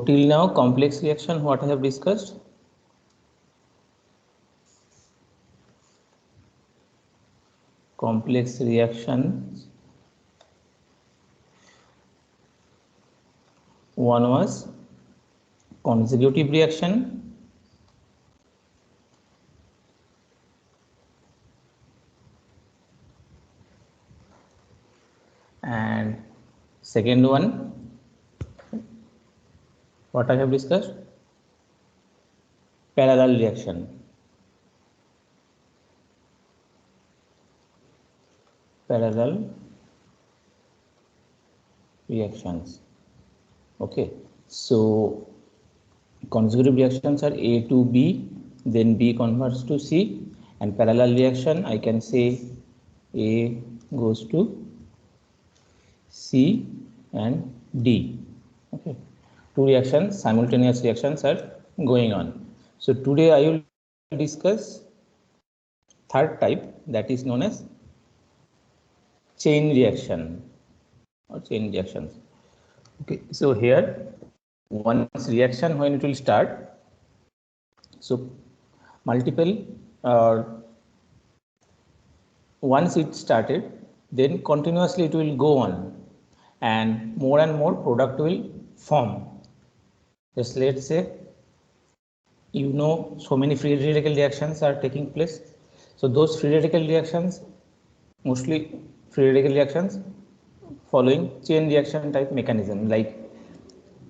So till now, complex reaction, what I have discussed? Complex reactions. One was consecutive reaction, and second one, what I have discussed, parallel reaction. Parallel reactions. Okay, so consecutive reactions are A to B, then B converts to C, and parallel reaction I can say A goes to C and D. Okay, two reactions, simultaneous reactions are going on. So today I will discuss third type, that is known as chain reaction or chain reactions. Okay, so here once reaction when it will start, so multiple once it started, then continuously it will go on and more product will form. Just let's say, you know, so many free radical reactions are taking place. So those free radical reactions, mostly free radical reactions following chain reaction type mechanism, like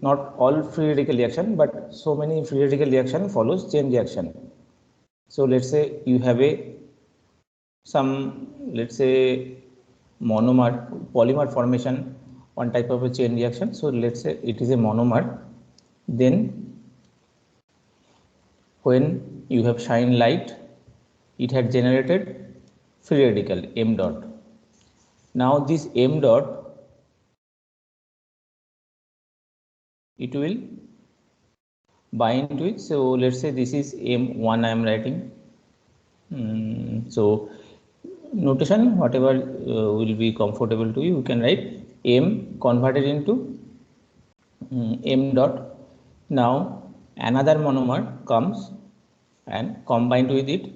not all free radical reaction, but so many free radical reaction follows chain reaction. So let's say you have some, let's say, monomer polymer formation, one type of a chain reaction. So let's say it is a monomer. Then when you have shine light, it had generated free radical m dot. Now this m dot, it will bind to it. So let's say this is m1 I am writing. So notation, whatever will be comfortable to you, you can write m converted into m dot. Now another monomer comes and combined with it,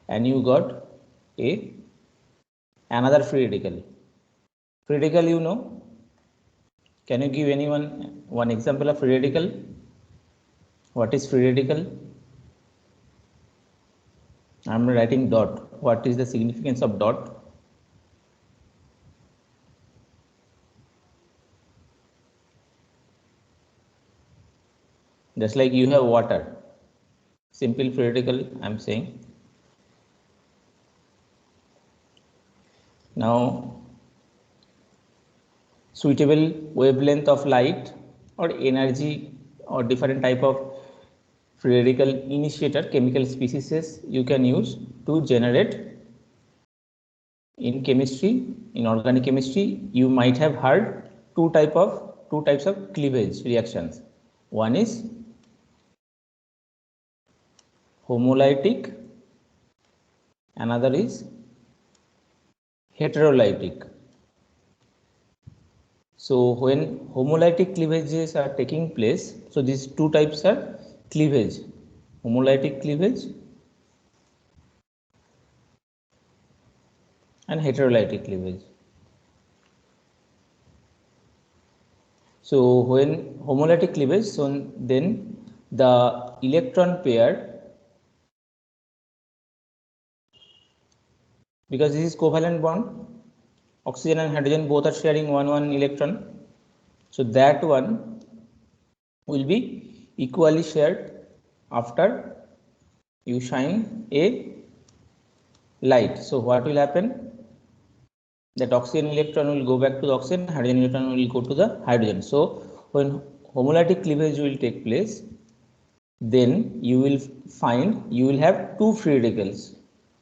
and you got another free radical. Free radical, you know, can you give anyone one example of free radical? What is free radical? I am writing dot. What is the significance of dot? Just like you have water, simple free radical I am saying. Now suitable wavelength of light or energy or different type of free radical initiator chemical species you can use to generate. In chemistry, in organic chemistry, you might have heard two types of cleavage reactions. One is homolytic, another is heterolytic. So when homolytic cleavages are taking place, so these two types are cleavage, homolytic cleavage and heterolytic cleavage. So when homolytic cleavage, so then the electron pair, because this is covalent bond, oxygen and hydrogen both are sharing one electron, so that one will be equally shared after you shine a light. So what will happen? That oxygen electron will go back to the oxygen, hydrogen electron will go to the hydrogen. So when homolytic cleavage will take place, then you will find you will have two free radicals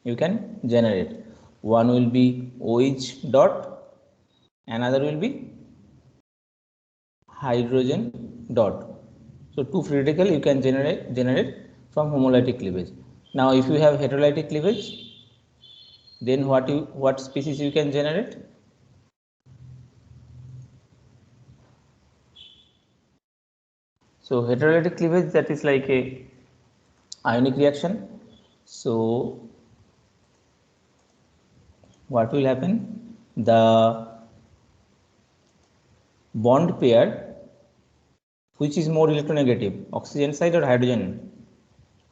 you can generate. One will be OH dot, another will be hydrogen dot. So two free radical you can generate from homolytic cleavage. Now if you have heterolytic cleavage, then what species you can generate? So heterolytic cleavage, that is like a ionic reaction. So what will happen? The bond pair, which is more electronegative, oxygen side or hydrogen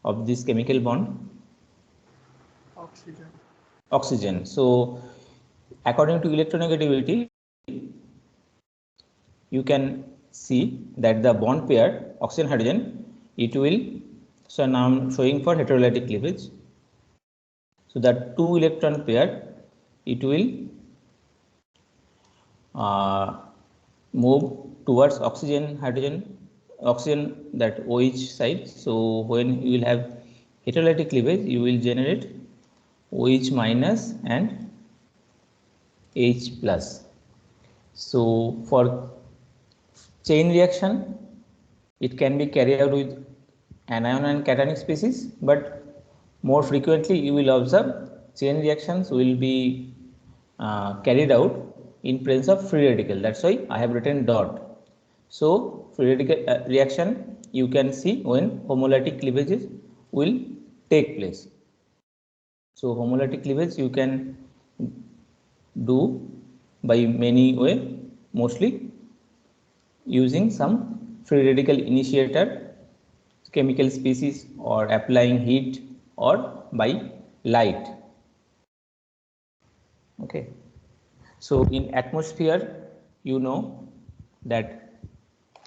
of this chemical bond? Oxygen. Oxygen. So according to electronegativity, you can see that the bond pair oxygen hydrogen, it will, so now I'm showing for heterolytic cleavage. So that 2 electron pair, it will move towards oxygen hydrogen, oxygen, that OH side. So when you will have heterolytic cleavage, you will generate OH minus and H plus. So for chain reaction, it can be carried out with anion and cationic species, but more frequently you will observe chain reactions will be carried out in presence of free radical. That's why I have written dot. So free radical reaction you can see when homolytic cleavages will take place. So homolytic cleavage you can do by many way, mostly using some free radical initiator, chemical species, or applying heat or by light. Okay. So in atmosphere, you know that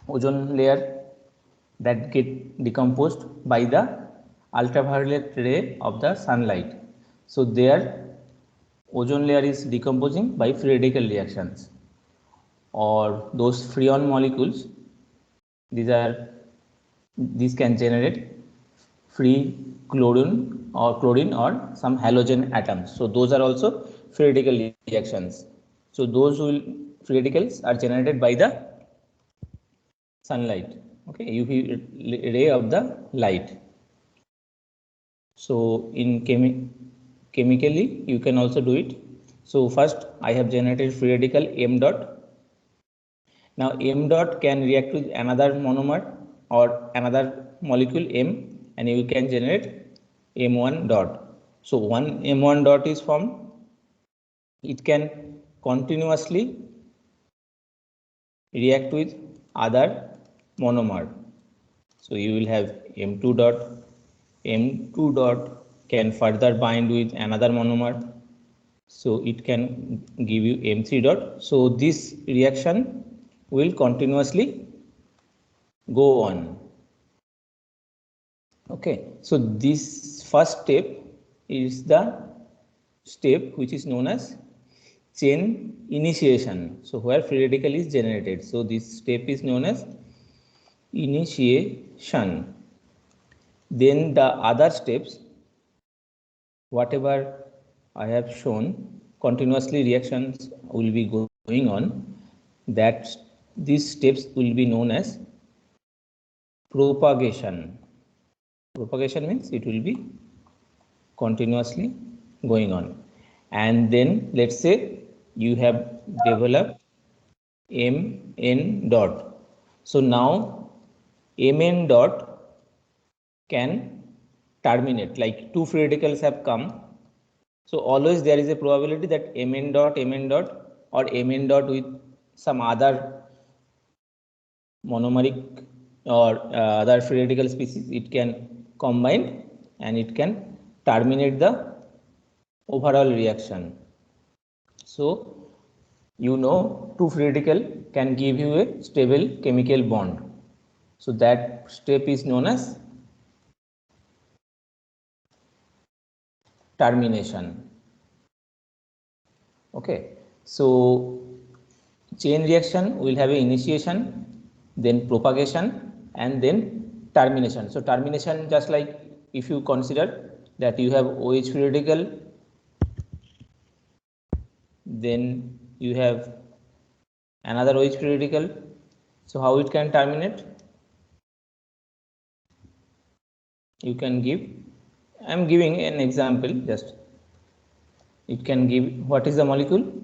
ozone layer that get decomposed by the ultraviolet ray of the sunlight. So there ozone layer is decomposing by free radical reactions, or those freon molecules, these can generate free chlorine or some halogen atoms. So those are also free radical reactions. So those free radicals are generated by the sunlight, okay, UV ray of the light. So in chemically you can also do it. So first I have generated free radical M dot. Now M dot can react with another monomer or another molecule M, and you can generate M1 dot. So one M1 dot is formed. It can continuously react with other monomer. So you will have M2 dot. M2 dot can further bind with another monomer. So it can give you M3 dot. So this reaction will continuously go on. Okay, so this first step is the step which is known as chain initiation. So where free radical is generated. So this step is known as initiation. Then the other steps, whatever I have shown, continuously reactions will be going on. That these steps will be known as propagation. Propagation means it will be continuously going on. And then let's say you have developed Mn dot. So now Mn dot can terminate, like two free radicals have come. So always there is a probability that Mn dot or Mn dot with some other monomeric or other free radical species, it can combine and it can terminate the overall reaction. So you know two free radical can give you a stable chemical bond. So that step is known as termination. Okay, so chain reaction will have a initiation, then propagation, and then termination. So termination, just like if you consider that you have OH free radical, then you have another OH free radical. So how it can terminate? You can give, I am giving an example, just it can give, what is the molecule?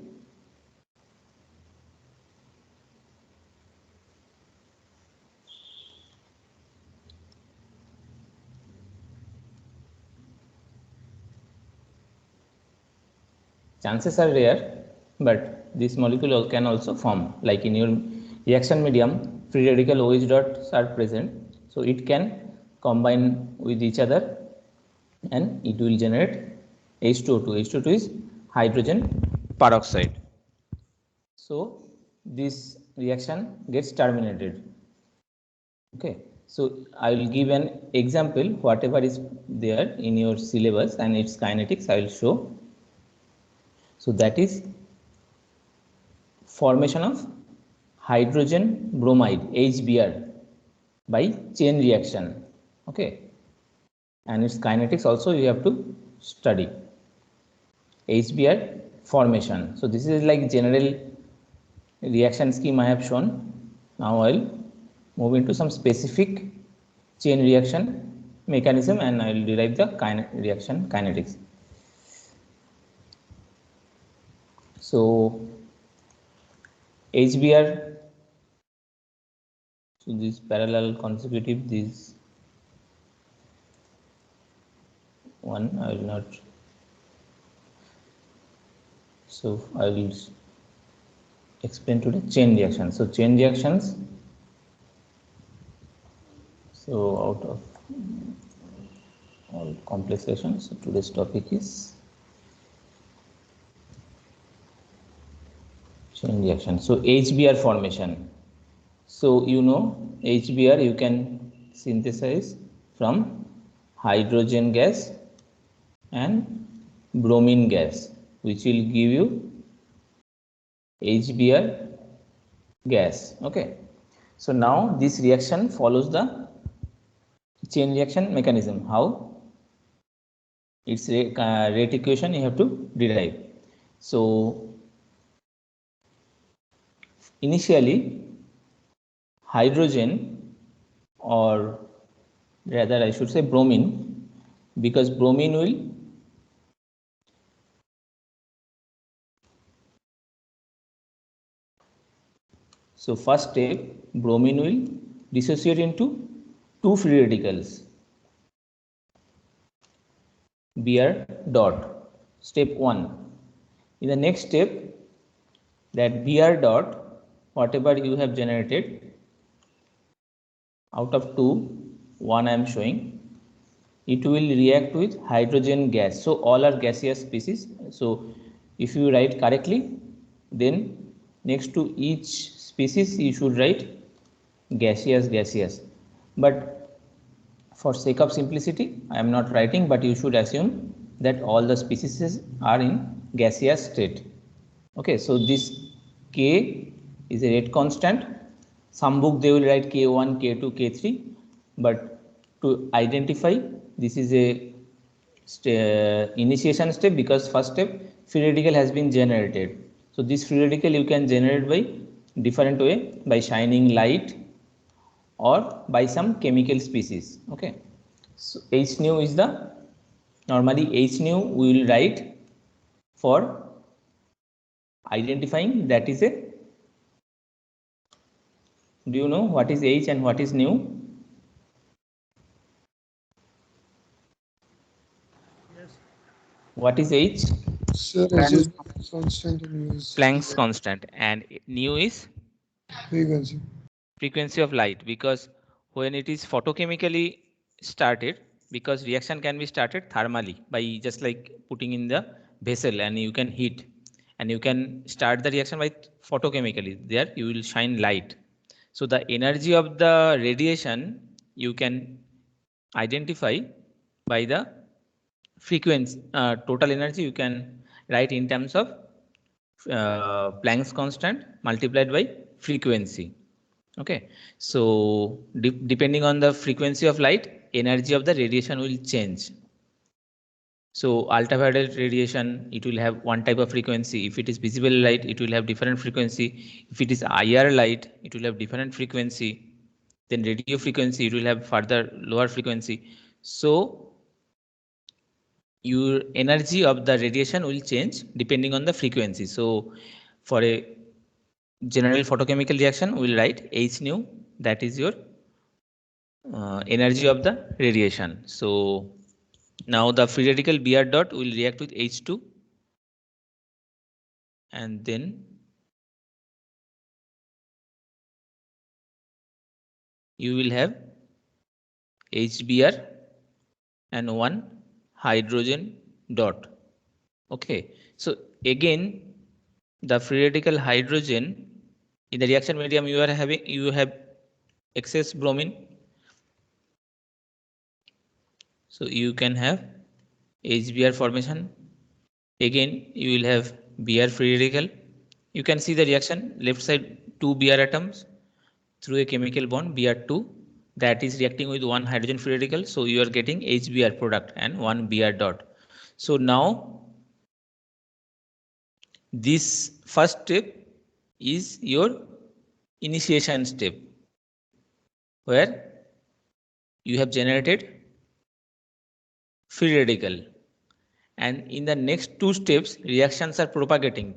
Chances are rare, but this molecule can also form. Like in your reaction medium, free radical OH dots are present, so it can combine with each other and it will generate H2O2. H2O2 is hydrogen peroxide. So this reaction gets terminated. Okay, so I will give an example, whatever is there in your syllabus and its kinetics I will show. So that is formation of hydrogen bromide HBr by chain reaction. Okay, and its kinetics also you have to study. HBr formation. So this is like general reaction scheme I have shown. Now I'll move into some specific chain reaction mechanism and I will derive the reaction kinetics. So HBr, so this parallel consecutive, this one I will not. So I will explain today chain reaction. So chain reactions. So out of all complex reactions, so today's topic is chain reaction. So HBr formation. So you know HBr you can synthesize from hydrogen gas and bromine gas, which will give you HBr gas. Okay. So now this reaction follows the chain reaction mechanism. How? Its rate equation you have to derive. So initially hydrogen, or rather I should say bromine, because bromine will so first step bromine will dissociate into two free radicals Br dot, step 1. In the next step, that Br dot, whatever you have generated, out of 2, 1 I am showing, it will react with hydrogen gas. So all are gaseous species. So if you write correctly, then next to each species you should write gaseous. But for sake of simplicity, I am not writing, but you should assume that all the species are in gaseous state. Okay, so this K is a rate constant. Some book they will write K1, K2, K3, but to identify, this is a initiation step, because first step free radical has been generated. So this free radical you can generate by different way, by shining light or by some chemical species. Okay, so H nu is the, normally H nu we will write for identifying, that is a, do you know what is H and what is nu? Yes. What is H? Sir, H is constant and U is Planck's constant, and nu is frequency. frequency of light, because when it is photochemically started, because reaction can be started thermally by just like putting in the vessel and you can heat, and you can start the reaction by photochemically, there you will shine light. So the energy of the radiation you can identify by the frequency, total energy you can write in terms of Planck's constant multiplied by frequency. Okay, so depending on the frequency of light, energy of the radiation will change. So ultraviolet radiation, it will have one type of frequency. If it is visible light, it will have different frequency. If it is IR light, it will have different frequency. Then radio frequency, it will have further lower frequency. So your energy of the radiation will change depending on the frequency. So for a general photochemical reaction, we will write H nu, that is your energy of the radiation. So now the free radical Br dot will react with H2 and then you will have HBr and one hydrogen dot. Okay, so again the free radical hydrogen in the reaction medium you have excess bromine, so you can have HBr formation. Again you will have Br free radical. You can see the reaction left side, two Br atoms through a chemical bond Br2 that is reacting with one hydrogen free radical, so you are getting HBr product and one Br dot. So now this first step is your initiation step, where you have generated free radical, and in the next two steps reactions are propagating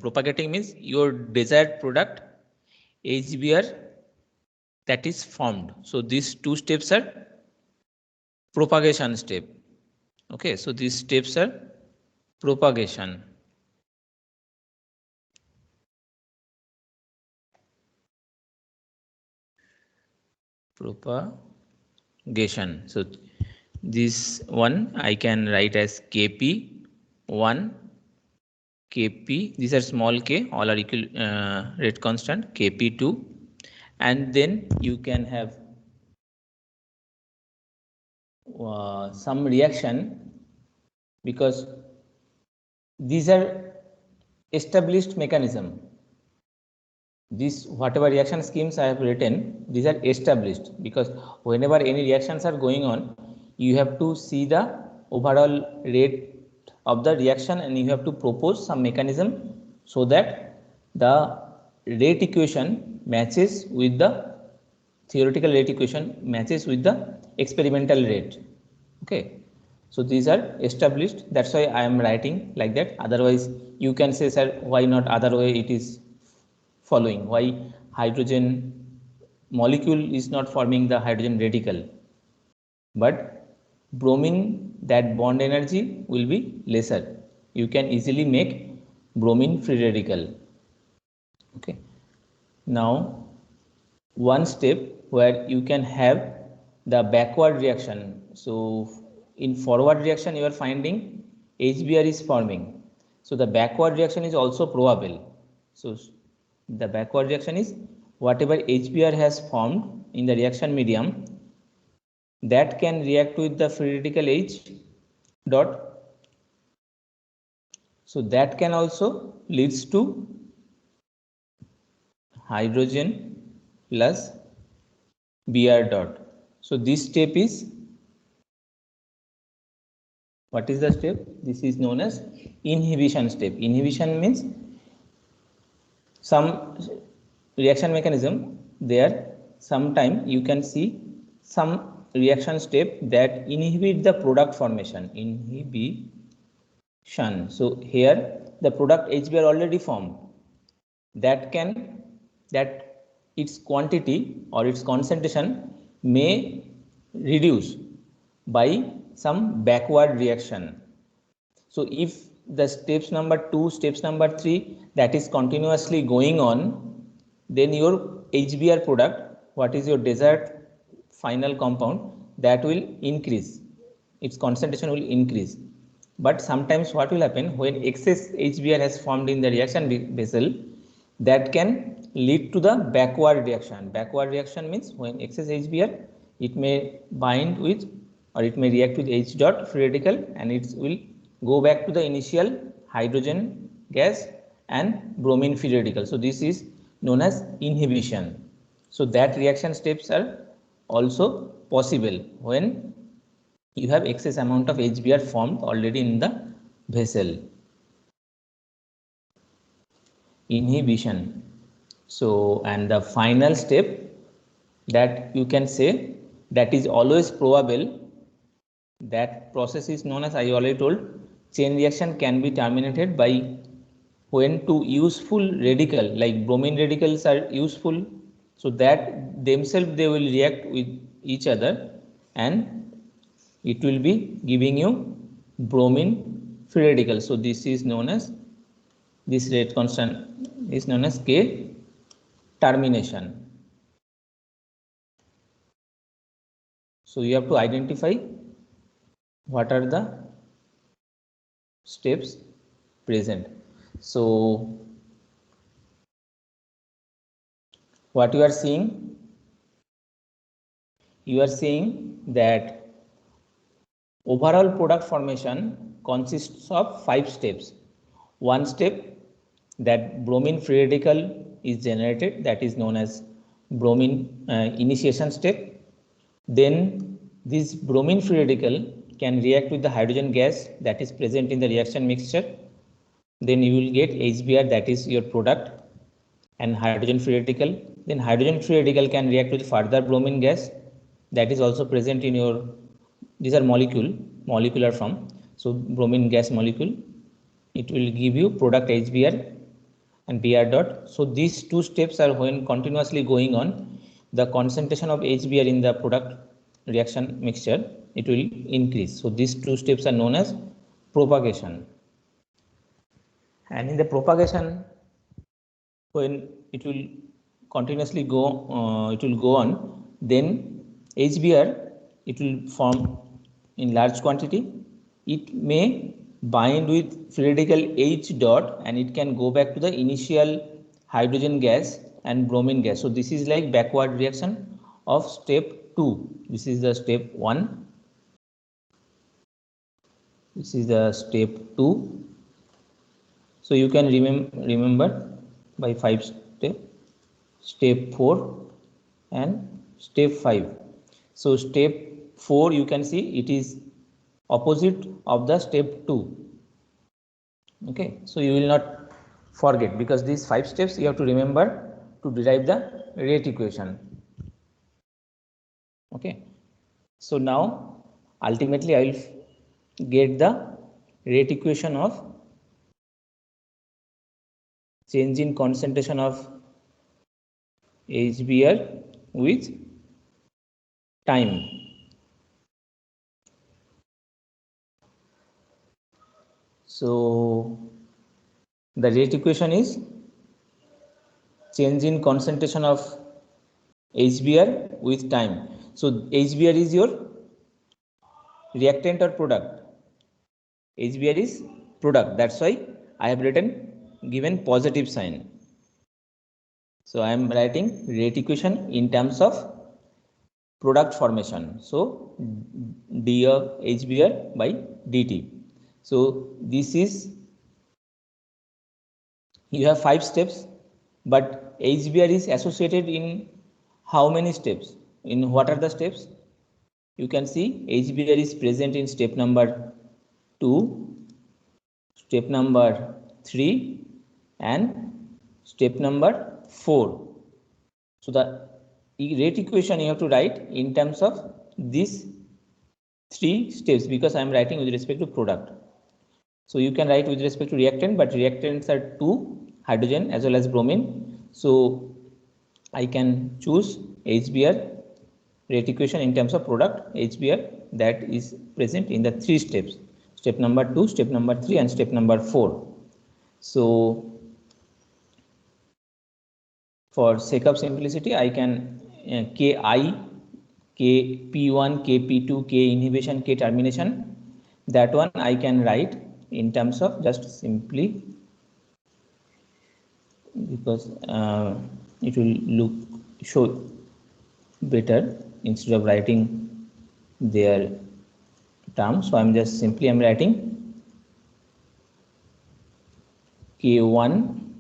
means your desired product HBr that is formed. So these two steps are propagation step. Okay, so these steps are propagation. So this one I can write as Kp1, Kp, these are small k, all are equal rate constant, Kp2, and then you can have some reaction, because these are established mechanism. This whatever reaction schemes I have written, these are established, because whenever any reactions are going on, you have to see the overall rate of the reaction and you have to propose some mechanism so that the rate equation matches with the theoretical rate equation matches with the experimental rate. Okay, so these are established, that's why I am writing like that. Otherwise you can say, sir, why not other way it is following, why hydrogen molecule is not forming the hydrogen radical, but bromine that bond energy will be lesser, you can easily make bromine free radical. Okay, now one step where you can have the backward reaction. So in forward reaction you are finding HBr is forming, so the backward reaction is also probable. So the backward reaction is whatever HBr has formed in the reaction medium that can react with the free radical H dot, so that can also leads to hydrogen plus Br dot. So this step is, what is the step? This is known as inhibition step. Inhibition means some reaction mechanism there, sometime you can see some reaction step that inhibit the product formation, inhibition. So here the product HBr already formed, that its quantity or its concentration may reduce by some backward reaction. So if the steps number 2, steps number 3 that is continuously going on, then your HBr product, what is your desired final compound, that will increase, its concentration will increase. But sometimes what will happen, when excess HBr has formed in the reaction vessel, that can lead to the backward reaction. Backward reaction means when excess HBr, it may bind with or it may react with H dot free radical and it will go back to the initial hydrogen gas and bromine free radical. So this is known as inhibition. So that reaction steps are also possible when you have excess amount of HBr formed already in the vessel. Inhibition. So, and the final step that you can say that is always probable, that process is known as, I already told, chain reaction can be terminated by when two useful radical like bromine radicals are useful, so that themselves they will react with each other and it will be giving you bromine free radical. So this is known as This rate constant is known as K termination. So you have to identify what are the steps present. So what you are seeing that overall product formation consists of 5 steps. One step, that bromine free radical is generated, that is known as bromine initiation step. Then this bromine free radical can react with the hydrogen gas that is present in the reaction mixture. Then you will get HBr, that is your product, and hydrogen free radical. Then hydrogen free radical can react with further bromine gas that is also present in your, these are molecular form. So bromine gas molecule, it will give you product HBr and Br dot. So these two steps are when continuously going on, the concentration of HBr in the product reaction mixture, it will increase. So these two steps are known as propagation. And in the propagation, when it will continuously go, it will go on, then HBr, it will form in large quantity. It may bind with free radical H dot and it can go back to the initial hydrogen gas and bromine gas. So this is like backward reaction of step 2. This is the step 1. This is the step 2. So you can remember by 5 steps, step 4 and step 5. So step 4, you can see it is opposite of the step 2. Okay, so you will not forget, because these 5 steps you have to remember to derive the rate equation. Okay, so now ultimately I will get the rate equation of change in concentration of HBr with time. So the rate equation is change in concentration of HBr with time. So HBr is your reactant or product. HBr is product. That's why I have given positive sign. So I am writing rate equation in terms of product formation. So d of HBr by dt. So this is, you have 5 steps, but HBr is associated in how many steps? In what are the steps? You can see HBr is present in step number 2, step number 3 and step number 4. So the rate equation you have to write in terms of these 3 steps, because I am writing with respect to product. So you can write with respect to reactant, but reactants are 2, hydrogen as well as bromine. So I can choose HBr rate equation in terms of product HBr that is present in the 3 steps, step number 2, step number 3 and step number 4. So for sake of simplicity, I can Ki, Kp1, Kp2, K inhibition, K termination, that one I can write in terms of just simply, because it will show better instead of writing their terms. So I'm just simply writing K1,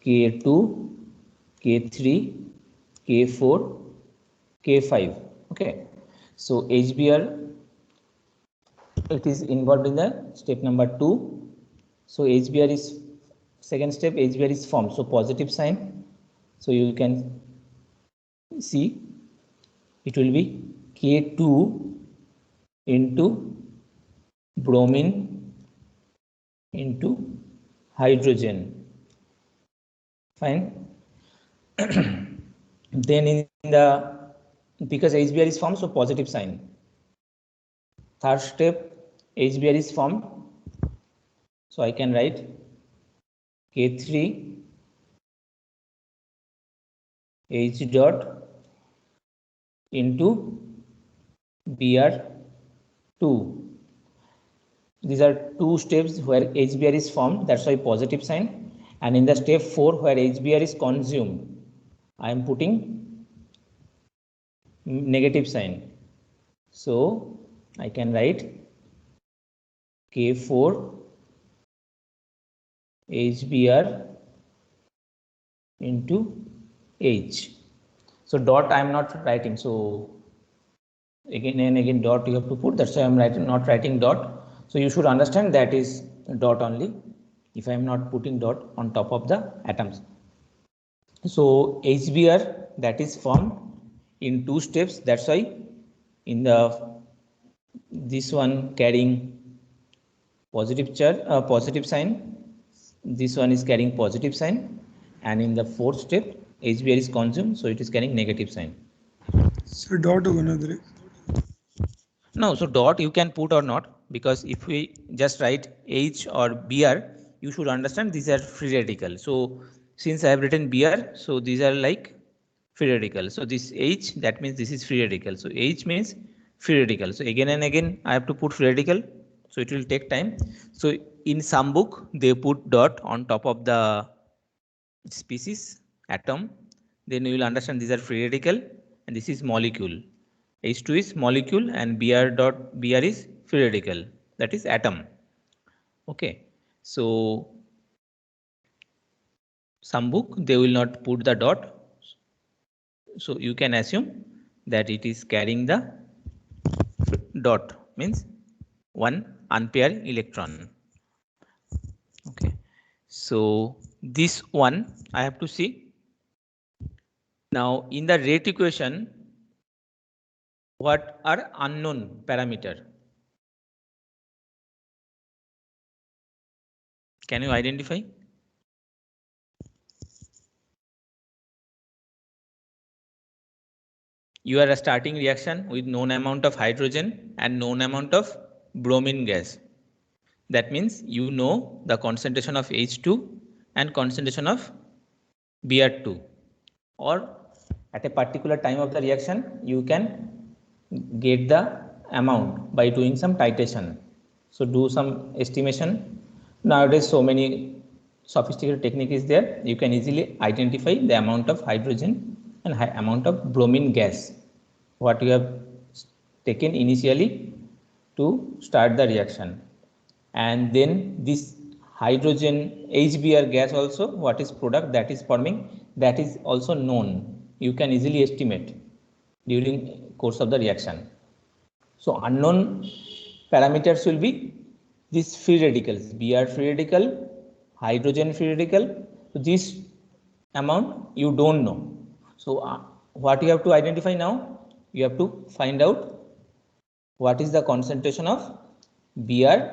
K2, K3, K4, K5. Okay, so HBr, it is involved in the step number 2. So HBr is second step, HBr is formed, so positive sign. So you can see it will be K2 into bromine into hydrogen. Fine. Then in the, because HBr is formed, so positive sign. Third step, HBr is formed, so I can write K3 H dot into Br2. These are two steps where HBr is formed, that's why positive sign. And in the step 4 where HBr is consumed, I am putting negative sign. So I can write K4 HBr into H. So dot I am not writing. So again and again dot you have to put. That's why I am not writing dot. So you should understand that is dot only if I am not putting dot on top of the atoms. So HBr that is formed in two steps. That's why in the this one carrying positive charge, positive sign. This one is carrying positive sign, and in the fourth step HBr is consumed, so it is carrying negative sign. So dot होगा ना direct. No, so dot you can put or not, because if we just write H or Br, you should understand these are free radical. So since I have written Br, so these are like free radical. So this H, that means this is free radical. So H means free radical. So again and again I have to put free radical. So it will take time. So in some book they put dot on top of the species atom. Then you will understand these are free radical and this is molecule. H2 is molecule and Br is free radical, that is atom. Okay, so some book they will not put the dot, so you can assume that it is carrying the dot, means one unpaired electron. Okay, so this one I have to see. Now in the rate equation, what are unknown parameter? Can you identify? You are starting reaction with known amount of hydrogen and known amount of bromine gas. That means you know the concentration of H2 and concentration of Br2, or at a particular time of the reaction you can get the amount by doing some titration. So do some estimation. Nowadays so many sophisticated technique is there. You can easily identify the amount of hydrogen and amount of bromine gas what you have taken initially to start the reaction. And then this hydrogen HBr gas also, what is product that is forming, that is also known. You can easily estimate during course of the reaction. So unknown parameters will be these free radicals, Br free radical, hydrogen free radical. So this amount you don't know. So what you have to identify now? You have to find out what is the concentration of Br,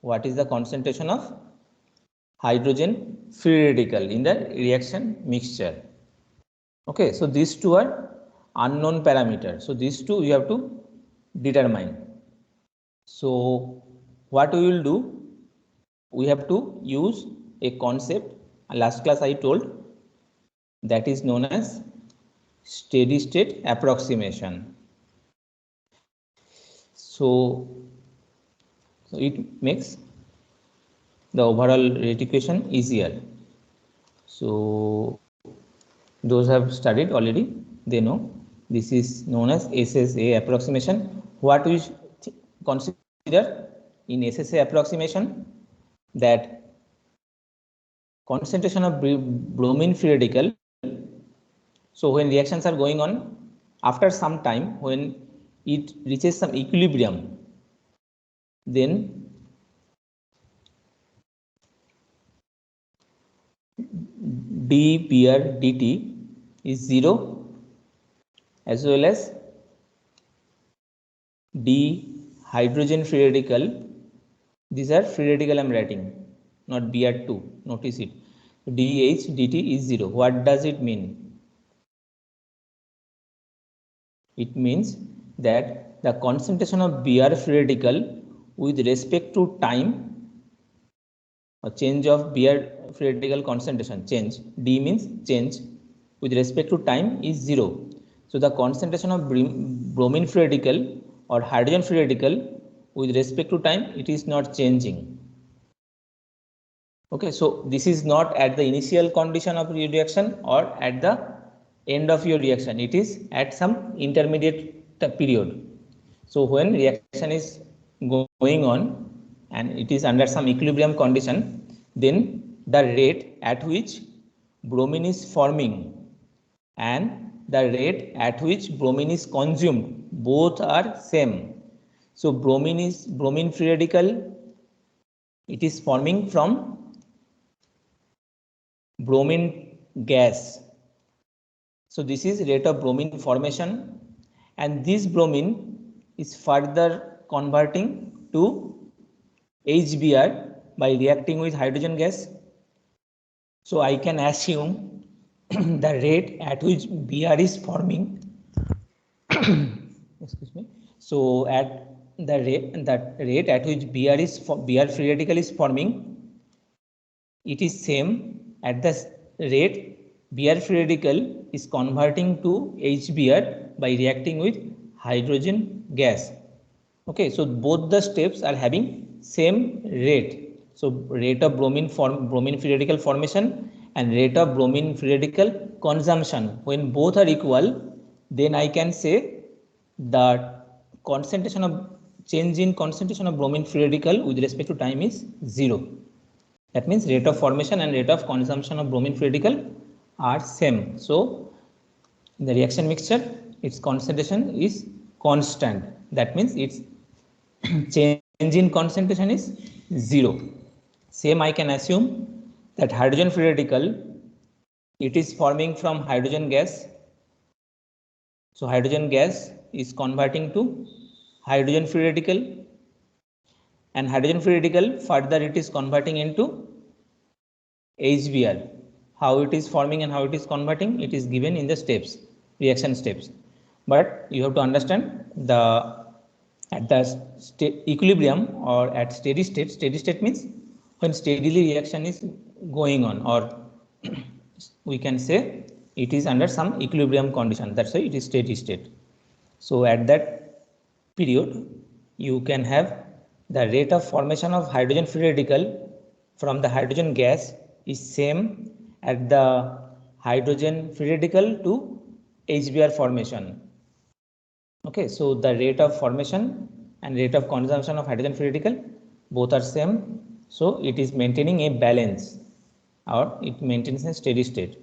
what is the concentration of hydrogen free radical in the reaction mixture. Okay, so these two are unknown parameters. So these two you have to determine. So what we will do? We have to use a concept. Last class I told, that is known as steady state approximation. So it makes the overall rate equation easier. So those have studied already, they know this is known as SSA approximation. What we consider in SSA approximation, that concentration of bromine free radical. So when reactions are going on, after some time when it reaches some equilibrium, then dBr dt is 0, as well as d hydrogen free radical. These are free radical I am writing, not Br2. Notice it. dH dt is 0. What does it mean? It means that the concentration of Br free radical with respect to time a change of Beer free radical concentration, change, D means change with respect to time is 0. So the concentration of bromine free radical or hydrogen free radical with respect to time, it is not changing. Okay, so this is not at the initial condition of your reaction or at the end of your reaction. It is at some intermediate period. So when reaction is going on and it is under some equilibrium condition, then the rate at which bromine is forming and the rate at which bromine is consumed, both are same. So bromine free radical, it is forming from bromine gas. So this is rate of bromine formation, and this bromine is further converting to HBr by reacting with hydrogen gas. So I can assume the rate at which Br is forming excuse me. So at the rate at which Br free radical is forming, it is same at the rate Br free radical is converting to HBr by reacting with hydrogen gas. Okay, so both the steps are having same rate. So rate of bromine free radical formation and rate of bromine free radical consumption. When both are equal, then I can say that concentration of change in concentration of bromine free radical with respect to time is 0. That means rate of formation and rate of consumption of bromine free radical are same. So in the reaction mixture, its concentration is constant. That means its change in concentration is 0. Same I can assume that hydrogen free radical, it is forming from hydrogen gas. So hydrogen gas is converting to hydrogen free radical, and hydrogen free radical further it is converting into HBr. How it is forming and how it is converting, it is given in the steps, reaction steps. But you have to understand at the equilibrium or at steady state means when steadily reaction is going on, or we can say it is under some equilibrium condition. That's why it is steady state. So at that period, you can have the rate of formation of hydrogen free radical from the hydrogen gas is same at the hydrogen free radical to HBr formation. Okay, so the rate of formation and rate of consumption of hydrogen free radical both are same. So it is maintaining a balance, or it maintains a steady state.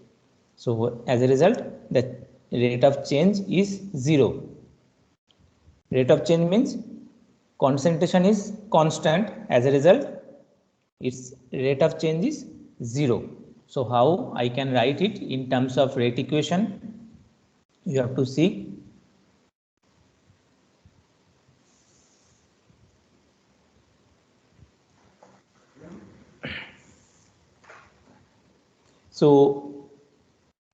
So as a result, the rate of change is 0. Rate of change means concentration is constant. As a result, its rate of change is 0. So how I can write it in terms of rate equation? You have to see. So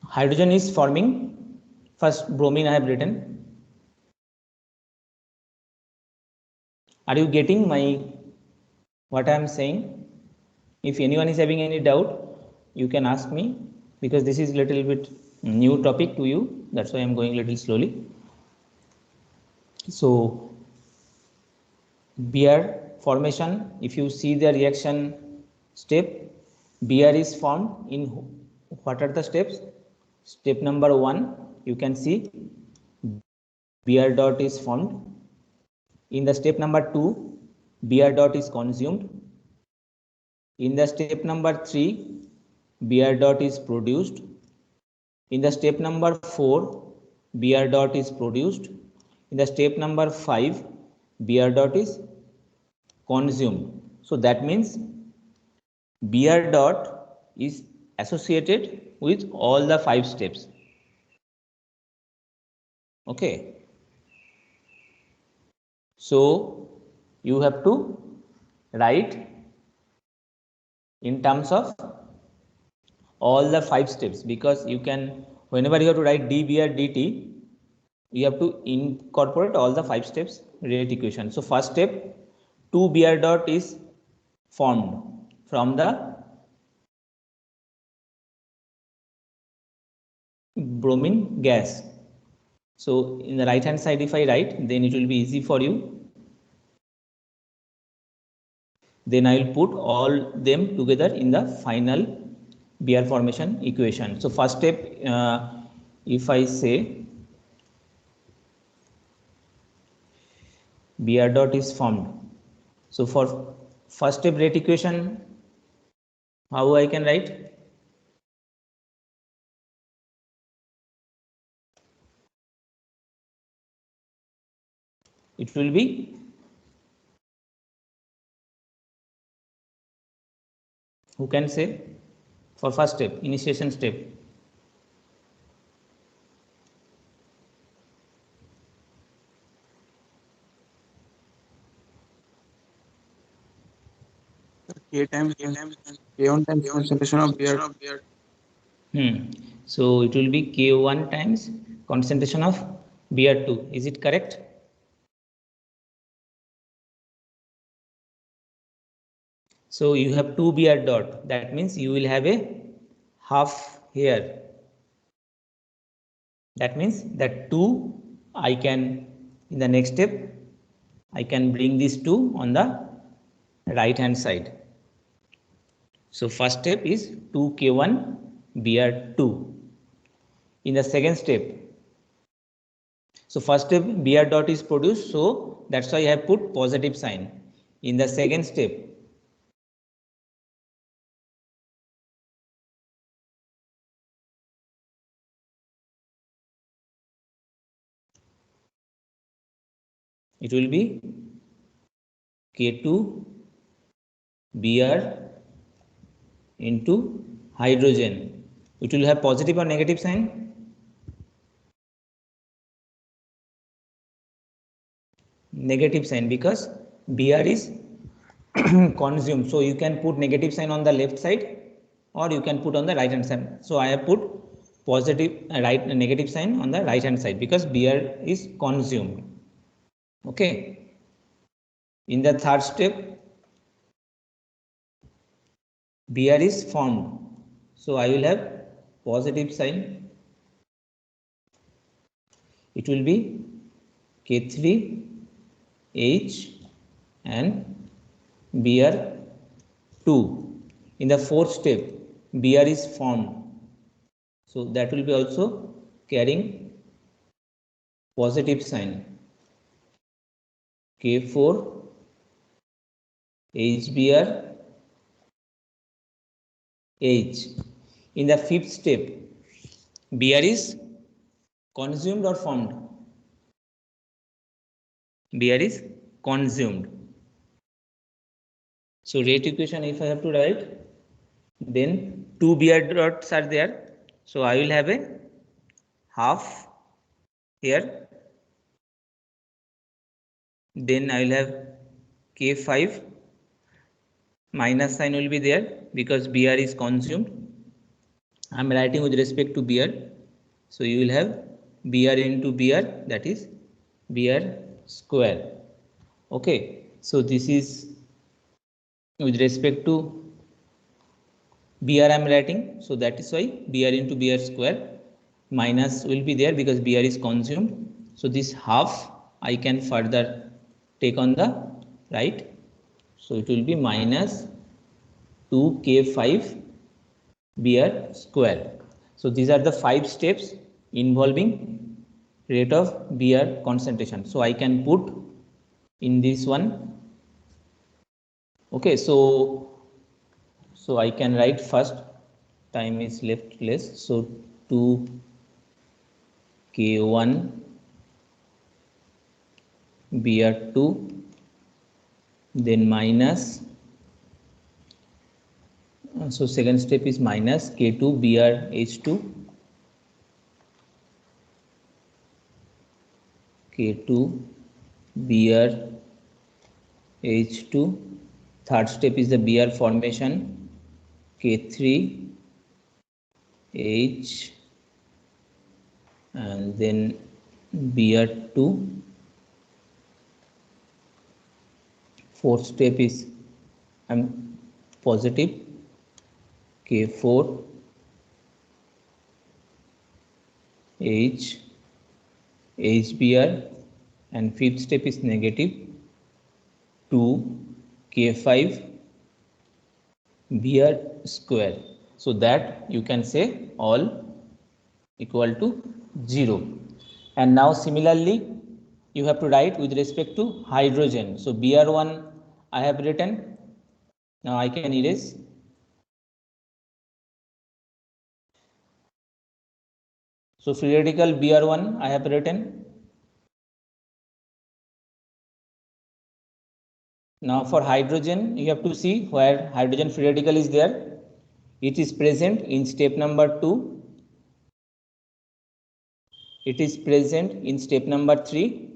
hydrogen is forming, first bromine I have written. Are you getting what I am saying? If anyone is having any doubt, you can ask me, because this is little bit new topic to you. That's why I am going little slowly. So Br formation, if you see the reaction step, Br is formed in what are the steps? Step number 1, you can see Br dot is formed. In the step number 2, Br dot is consumed. In the step number 3, Br dot is produced. In the step number 4, Br dot is produced. In the step number 5, Br dot is consumed. So that means Br dot is associated with all the 5 steps. Okay. So you have to write in terms of all the 5 steps, because you can, whenever you have to write dBr dt, you have to incorporate all the 5 steps rate equation. So first step, 2 Br dot is formed from the bromine gas. So in the right hand side, if I write, then it will be easy for you. Then I will put all them together in the final Br formation equation. So first step, if I say Br dot is formed. So for first step rate equation, how I can write? It will be who can say for first step, initiation step? K times K1 times concentration of Br. So it will be K1 times concentration of Br2. Is it correct? So you have 2 Br dot. That means you will have a half here. That means that 2 I can, in the next step, I can bring this 2 on the right hand side. So first step is 2K1 Br2. In the second step, so first step Br dot is produced, so that's why I have put positive sign. In the second step, it will be K2 Br into hydrogen. It will have positive or negative sign? Negative sign, because Br is consumed. So you can put negative sign on the left side or you can put on the right hand side. So I have put positive negative sign on the right hand side because Br is consumed. Okay. In the third step, Br is formed. So I will have positive sign. It will be K3H and Br2. In the fourth step, Br is formed. So that will be also carrying positive sign. K4 HBr H. In the fifth step, Br is consumed or formed? Br is consumed. So rate equation, if I have to write, then 2 Br dots are there. So I will have a half here. Then I will have K5 minus sign will be there because Br is consumed. I am writing with respect to Br. So you will have Br into Br, that is Br square. Okay. So this is with respect to Br I am writing. So that is why Br into Br square minus will be there because Br is consumed. So this half I can further take on the right. So it will be minus 2K5 Br square. So these are the 5 steps involving rate of Br concentration. So I can put in this one. Okay, so I can write first, time is left less. So 2K1 Br2, then minus. So second step is minus K2 BrH2, K2 BrH2. Third step is the Br formation, K3H and then Br2. Fourth step is positive, K4 H HBr, and fifth step is negative 2 K5 Br square. So that you can say all equal to 0. And now similarly you have to write with respect to hydrogen. So Br1 I have written. Now I can erase. So free radical Br1 I have written. Now for hydrogen, you have to see where hydrogen free radical is there. It is present in step number 2. It is present in step number 3,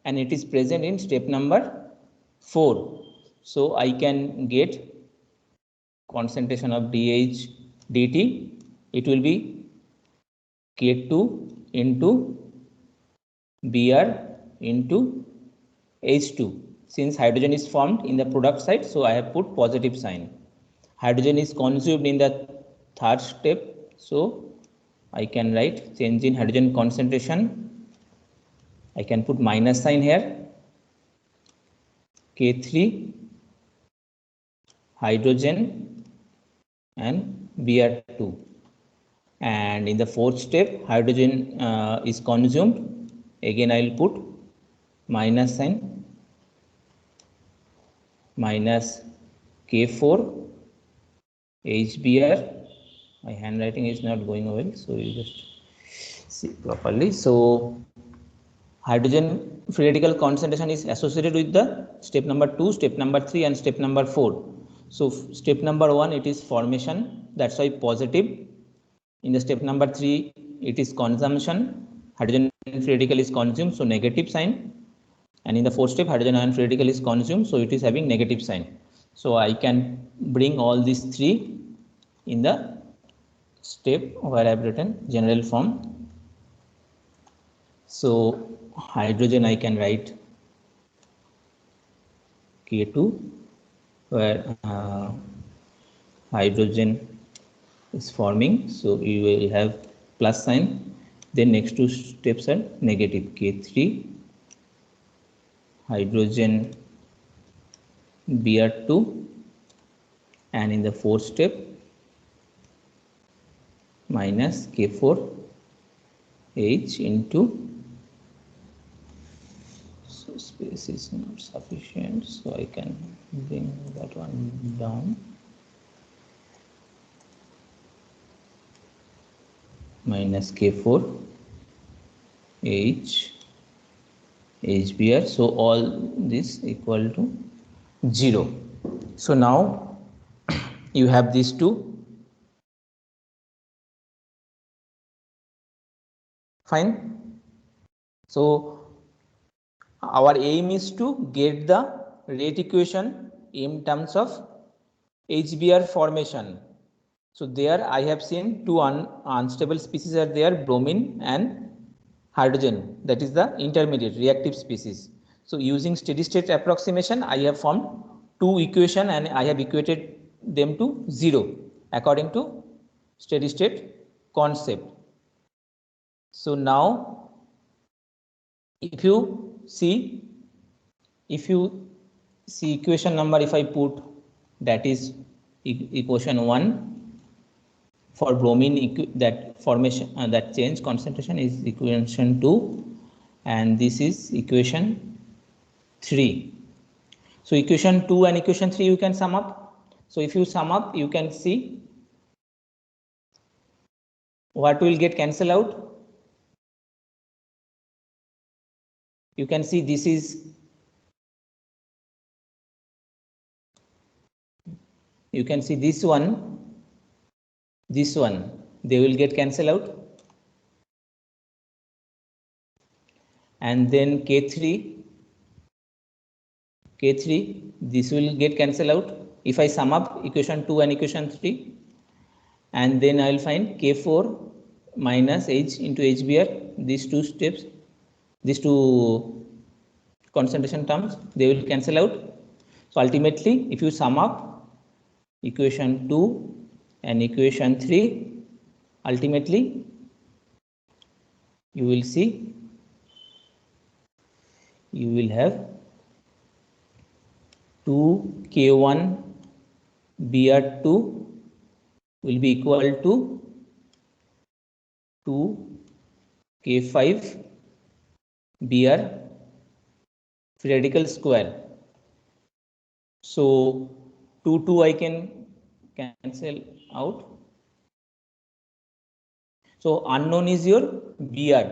and it is present in step number 4. So I can get concentration of DH dt. It will be K2 into Br into H2. Since hydrogen is formed in the product side, so I have put positive sign. Hydrogen is consumed in the third step, so I can write change in hydrogen concentration. I can put minus sign here. K3 hydrogen and Br2. And in the fourth step, hydrogen is consumed. Again, I will put minus sign, minus K4 HBr. My handwriting is not going well, so you just see properly. So hydrogen free radical concentration is associated with the step number 2, step number 3, and step number 4. So step number 1, it is formation, that's why positive. In the step number 3, it is consumption, hydrogen free radical is consumed, so negative sign. And in the fourth step, hydrogen ion free radical is consumed, so it is having negative sign. So I can bring all these 3 in the step where I have written general form. So hydrogen I can write K2, where hydrogen is forming, so you will have plus sign. Then next 2 steps are negative, K3 hydrogen Br2, and in the fourth step minus K4 H into, so space is not sufficient, so I can bring that one down, minus K4 H HBr. So all this equal to 0. So now you have these 2. Fine. So our aim is to get the rate equation in terms of HBr formation. So there I have seen 2 unstable species are there, bromine and hydrogen, that is the intermediate reactive species. So using steady state approximation, I have formed 2 equation and I have equated them to 0 according to steady state concept. So now if you see equation number, if I put, that is equation 1 for bromine, that formation that change concentration is equation 2, and this is equation 3. So equation 2 and equation 3 you can sum up. So if you sum up, you can see what will get cancelled out. You can see this is, you can see this one, they will get cancelled out. And then K3, this will get cancelled out if I sum up equation 2 and equation 3. And then I will find K4 minus H into HBr, these 2 steps, these 2 concentration terms, they will cancel out. So ultimately, if you sum up, equation 2 and equation 3, ultimately you will see you will have 2k1 Br2 will be equal to 2k5 Br free radical square. So 2 I can cancel out. So unknown is your Br.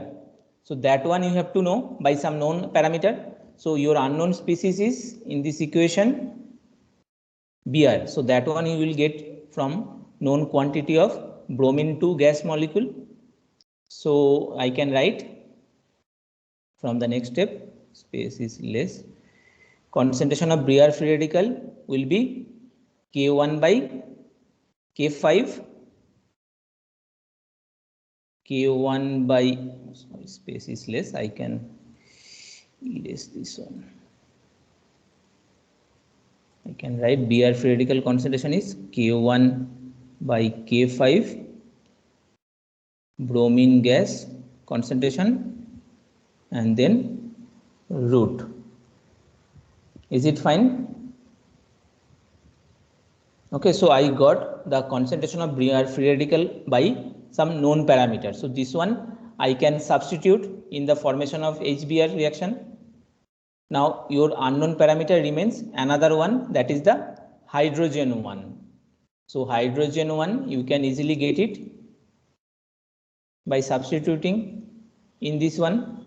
So that one you have to know by some known parameter. So your unknown species is in this equation Br. So that one you will get from known quantity of bromine 2 gas molecule. So I can write from the next step, space is less. Concentration of Br free radical will be K1 by K5. K1 by, sorry, space is less, I can erase this one. I can write Br free radical concentration is K1 by K5 bromine gas concentration and then root. Is it fine? Okay, so I got the concentration of Br free radical by some known parameter. So this one I can substitute in the formation of HBr reaction. Now your unknown parameter remains another one, that is the hydrogen one. So hydrogen one you can easily get it by substituting in this one.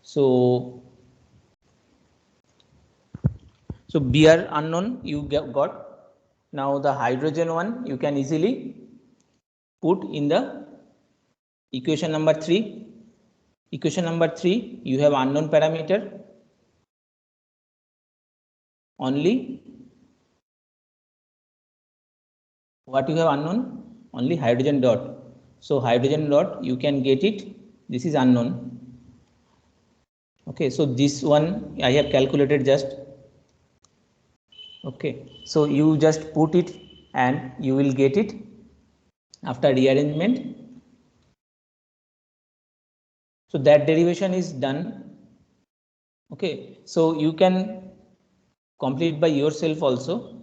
So Br unknown you got. Now the hydrogen one you can easily put in the equation number 3. Equation number 3 you have unknown parameter only. What you have unknown? Only hydrogen dot. So hydrogen dot you can get it. This is unknown. Okay, so this one I have calculated just. Okay, so you just put it and you will get it after rearrangement. So that derivation is done. Okay, so you can complete by yourself also.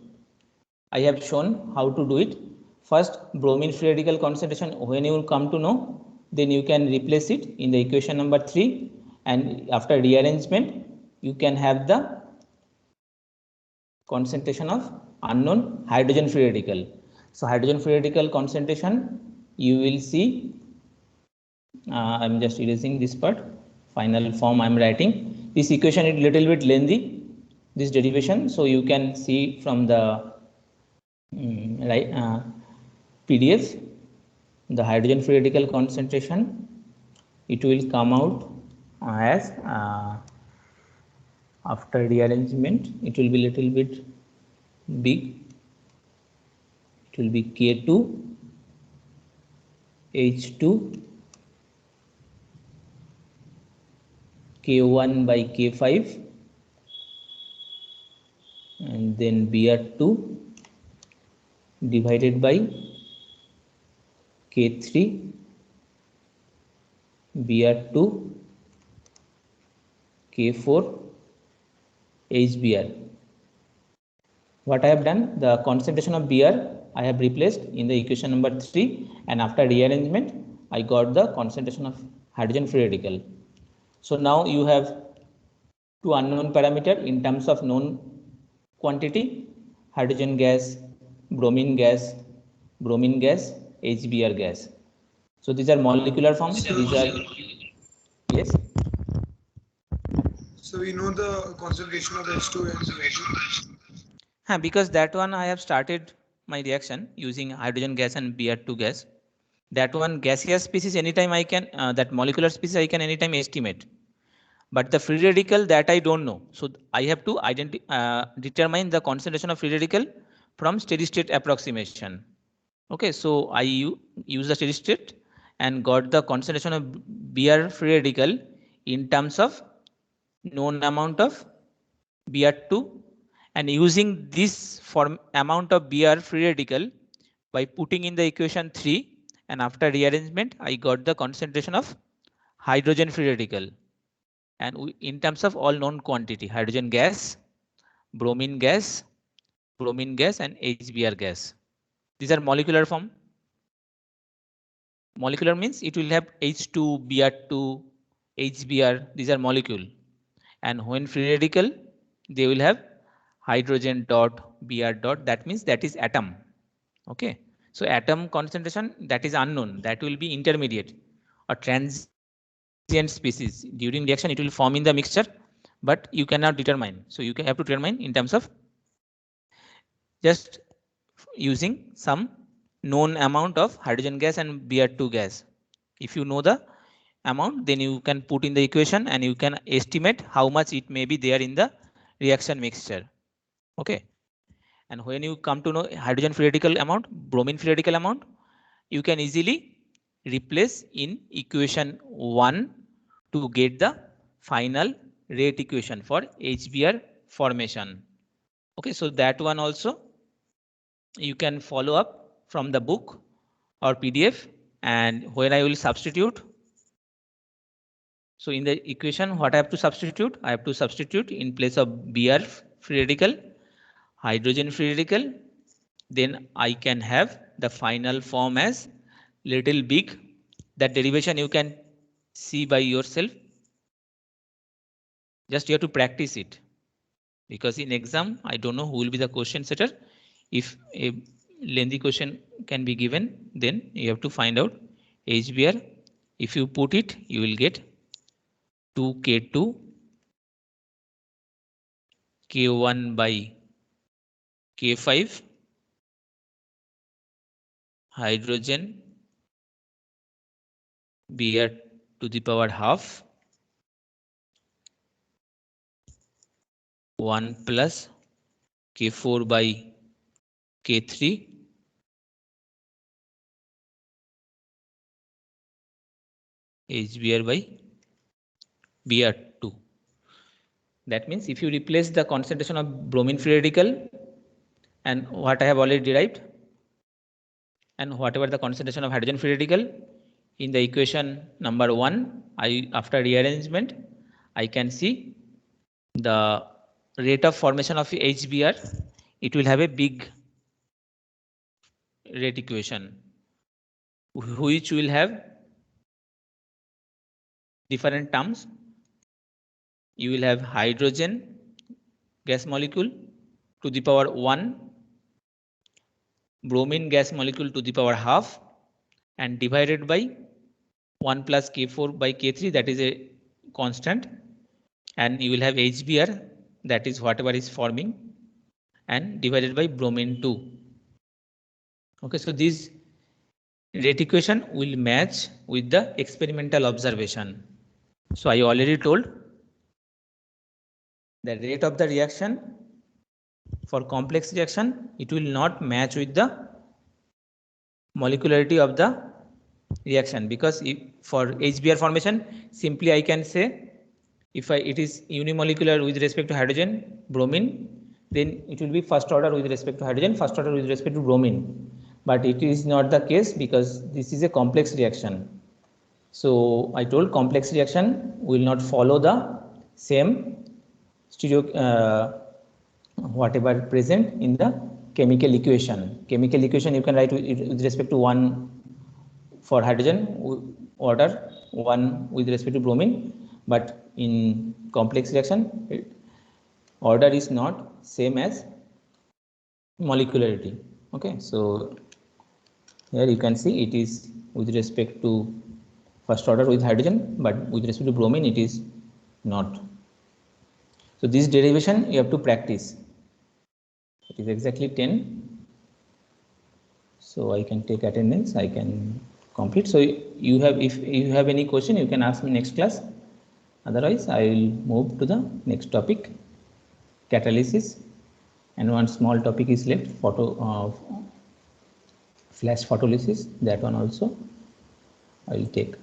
I have shown how to do it. First, bromine free radical concentration, when you will come to know, then you can replace it in the equation number 3, and after rearrangement you can have the concentration of unknown hydrogen free radical. So hydrogen free radical concentration you will see, I'm just erasing this part, final form I'm writing. This equation is little bit lengthy, this derivation, so you can see from the PDF the hydrogen free radical concentration. It will come out as after rearrangement it will be little bit big. It will be K2 H2 K1 by K5 and then Br2 divided by K3 Br2 K4 HBr. What I have done, the concentration of Br I have replaced in the equation number 3, and after rearrangement I got the concentration of hydrogen free radical. So now you have two unknown parameter in terms of known quantity: hydrogen gas, bromine gas, HBr gas. So these are molecular forms. These are, yes. So we know the concentration of H2 and Because that one I have started my reaction using hydrogen gas and Br2 gas. That one gaseous species anytime I can, that molecular species I can anytime estimate. But the free radical that I don't know. So I have to determine the concentration of free radical from steady state approximation. Okay, so I use the steady state and got the concentration of Br free radical in terms of known amount of Br2, and using this form amount of Br free radical by putting in the equation 3, and after rearrangement I got the concentration of hydrogen free radical, and in terms of all known quantity, hydrogen gas, bromine gas, and HBr gas. These are molecular form. Molecular means it will have H2, Br2, HBr. These are molecule. And when free radical, they will have hydrogen dot, Br dot. That means that is atom. Okay. So atom concentration, that is unknown. That will be intermediate or transient species. During reaction, it will form in the mixture, but you cannot determine. So you have to determine in terms of just using some known amount of hydrogen gas and Br2 gas. If you know the amount, then you can put in the equation and you can estimate how much it may be there in the reaction mixture. Okay. And when you come to know hydrogen free radical amount, bromine free radical amount, you can easily replace in equation 1 to get the final rate equation for HBr formation. Okay, so that one also you can follow up from the book or PDF, and when I will substitute. So in the equation, what I have to substitute? I have to substitute in place of Br free radical, hydrogen free radical. Then I can have the final form as little big. That derivation you can see by yourself. Just you have to practice it, because in exam I don't know who will be the question setter. If a lengthy question can be given, then you have to find out HBr. If you put it, you will get 2K2 K1 by K5 hydrogen Br to the power half 1 plus K4 by K3 HBr by Br2. That means if you replace the concentration of bromine free radical and what I have already derived, and whatever the concentration of hydrogen free radical in the equation number 1, after rearrangement I can see the rate of formation of HBr. It will have a big rate equation which will have different terms. You will have hydrogen gas molecule to the power 1, bromine gas molecule to the power half, and divided by 1 plus K4 by K3, that is a constant, and you will have HBr, that is whatever is forming, and divided by bromine 2. Okay, so this rate equation will match with the experimental observation. So I already told the rate of the reaction for complex reaction, it will not match with the molecularity of the reaction, because if for HBr formation, simply I can say if it is unimolecular with respect to hydrogen, bromine, then it will be first order with respect to hydrogen, first order with respect to bromine. But it is not the case, because this is a complex reaction. So I told complex reaction will not follow the same whatever present in the chemical equation. Chemical equation you can write with respect to 1 for hydrogen order, 1 with respect to bromine, but in complex reaction order is not same as molecularity. Okay, so here you can see it is with respect to first order with hydrogen, but with respect to bromine it is not. So this derivation you have to practice. It is exactly 10. So I can take attendance, I can complete. So you have, if you have any question, you can ask me next class. Otherwise I will move to the next topic, catalysis, and one small topic is left, flash photolysis. That one also I will take.